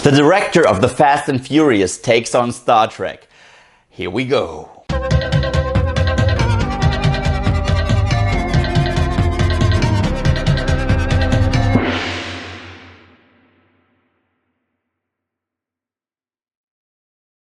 The director of The Fast and Furious takes on Star Trek. Here we go.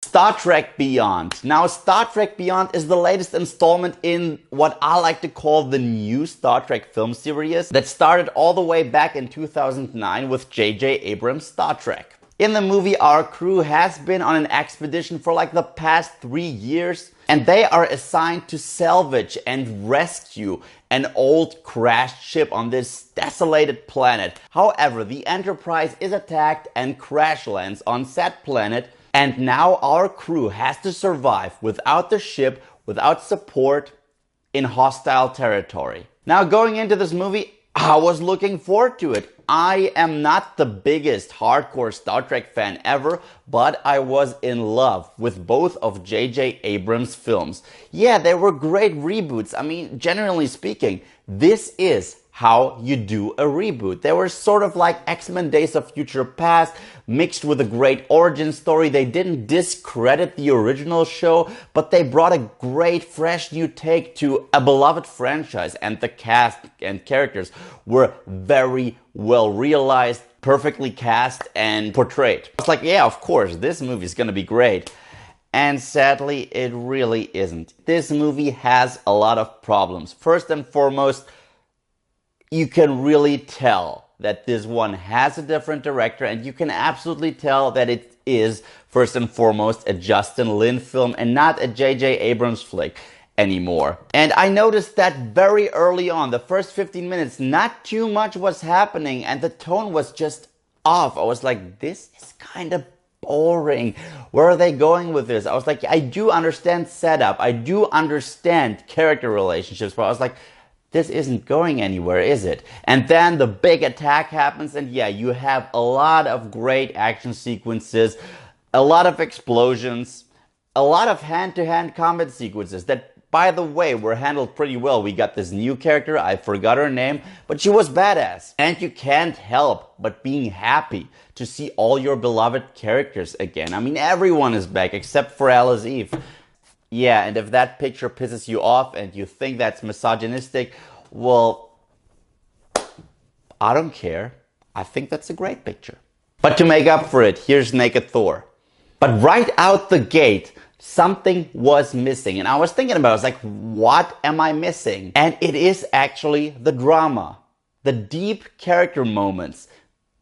Star Trek Beyond. Now, Star Trek Beyond is the latest installment in what I like to call the new Star Trek film series that started all the way back in 2009 with J.J. Abrams' Star Trek. In the movie, our crew has been on an expedition for like the past 3 years, and they are assigned to salvage and rescue an old crashed ship on this desolated planet. However, the Enterprise is attacked and crash lands on said planet, and now our crew has to survive without the ship, without support, in hostile territory. Now, going into this movie, I was looking forward to it. I am not the biggest hardcore Star Trek fan ever, but I was in love with both of J.J. Abrams' films. Yeah, they were great reboots. I mean, generally speaking, this is how you do a reboot. They were sort of like X-Men Days of Future Past mixed with a great origin story. They didn't discredit the original show, but they brought a great fresh new take to a beloved franchise, and the cast and characters were very well realized, perfectly cast and portrayed. It's like, yeah, of course, this movie is gonna be great. And sadly, it really isn't. This movie has a lot of problems. First and foremost, you can really tell that this one has a different director, and you can absolutely tell that it is, first and foremost, a Justin Lin film and not a J.J. Abrams flick anymore. And I noticed that very early on, the first 15 minutes, not too much was happening and the tone was just off. I was like, this is kind of boring. Where are they going with this? I was like, I do understand setup. I do understand character relationships, but I was like, this isn't going anywhere, is it? And then the big attack happens, and yeah, you have a lot of great action sequences, a lot of explosions, a lot of hand-to-hand combat sequences that, by the way, were handled pretty well. We got this new character, I forgot her name, but she was badass. And you can't help but being happy to see all your beloved characters again. I mean, everyone is back except for Alice Eve. Yeah, and if that picture pisses you off and you think that's misogynistic, well, I don't care. I think that's a great picture. But to make up for it, here's Naked Thor. But right out the gate, something was missing. And I was thinking about it, I was like, what am I missing? And it is actually the drama, the deep character moments.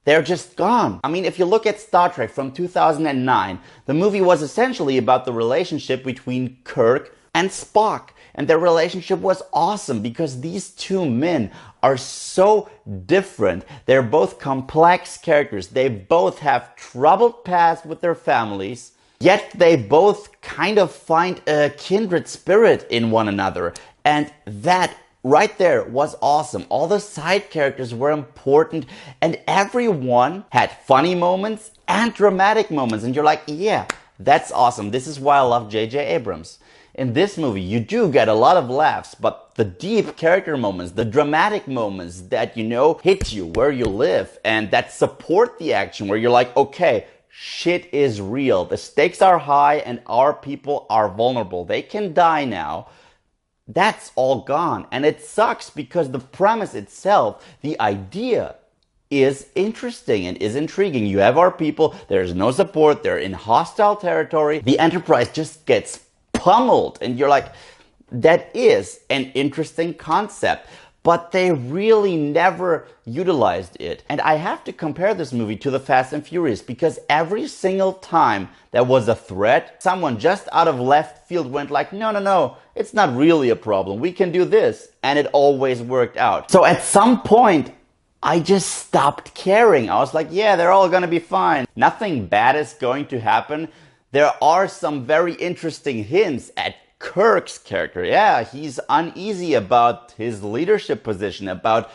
They're just gone. I mean, if you look at Star Trek from 2009, the movie was essentially about the relationship between Kirk and Spock. And their relationship was awesome because these two men are so different. They're both complex characters. They both have troubled pasts with their families, yet they both kind of find a kindred spirit in one another. And that right there was awesome. All the side characters were important and everyone had funny moments and dramatic moments. And you're like, yeah, that's awesome. This is why I love J.J. Abrams. In this movie, you do get a lot of laughs, but the deep character moments, the dramatic moments that, you know, hit you where you live and that support the action, where you're like, okay, shit is real. The stakes are high and our people are vulnerable. They can die now. That's all gone. And it sucks because the premise itself, the idea, is interesting and is intriguing. You have our people, there's no support, they're in hostile territory. The Enterprise just gets pummeled. And you're like, that is an interesting concept. But they really never utilized it. And I have to compare this movie to The Fast and Furious because every single time there was a threat, someone just out of left field went like, no, it's not really a problem. We can do this. And it always worked out. So at some point, I just stopped caring. I was like, yeah, they're all gonna be fine. Nothing bad is going to happen. There are some very interesting hints at Kirk's character. Yeah, he's uneasy about his leadership position, about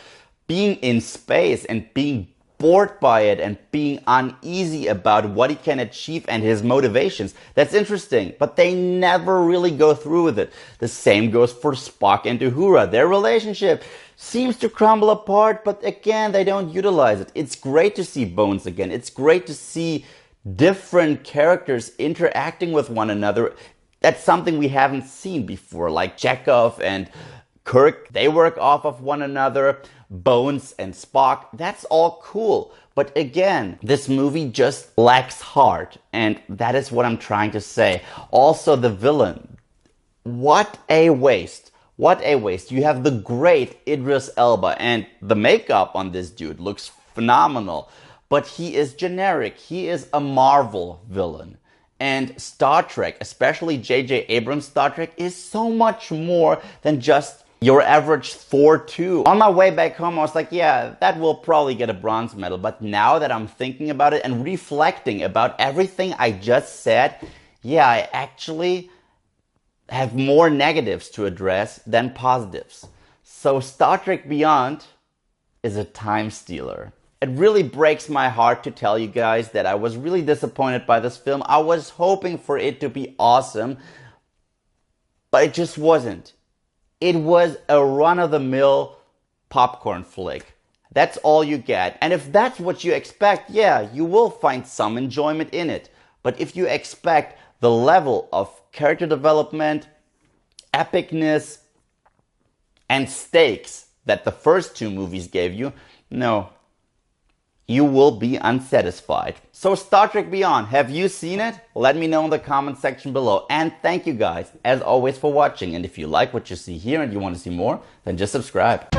being in space and being bored by it and being uneasy about what he can achieve and his motivations. That's interesting, but they never really go through with it. The same goes for Spock and Uhura. Their relationship seems to crumble apart, but again, they don't utilize it. It's great to see Bones again. It's great to see different characters interacting with one another. That's something we haven't seen before, like Chekhov and Kirk, they work off of one another, Bones and Spock, that's all cool. But again, this movie just lacks heart, and that is what I'm trying to say. Also, the villain, what a waste. What a waste. You have the great Idris Elba, and the makeup on this dude looks phenomenal. But he is generic. He is a Marvel villain. And Star Trek, especially J.J. Abrams' Star Trek, is so much more than just your average Thor 2. On my way back home, I was like, yeah, that will probably get a bronze medal. But now that I'm thinking about it and reflecting about everything I just said, yeah, I actually have more negatives to address than positives. So Star Trek Beyond is a time stealer. It really breaks my heart to tell you guys that I was really disappointed by this film. I was hoping for it to be awesome, but it just wasn't. It was a run-of-the-mill popcorn flick. That's all you get. And if that's what you expect, yeah, you will find some enjoyment in it. But if you expect the level of character development, epicness, and stakes that the first two movies gave you, no. You will be unsatisfied. So Star Trek Beyond, have you seen it? Let me know in the comment section below. And thank you guys, as always, for watching. And if you like what you see here and you want to see more, then just subscribe.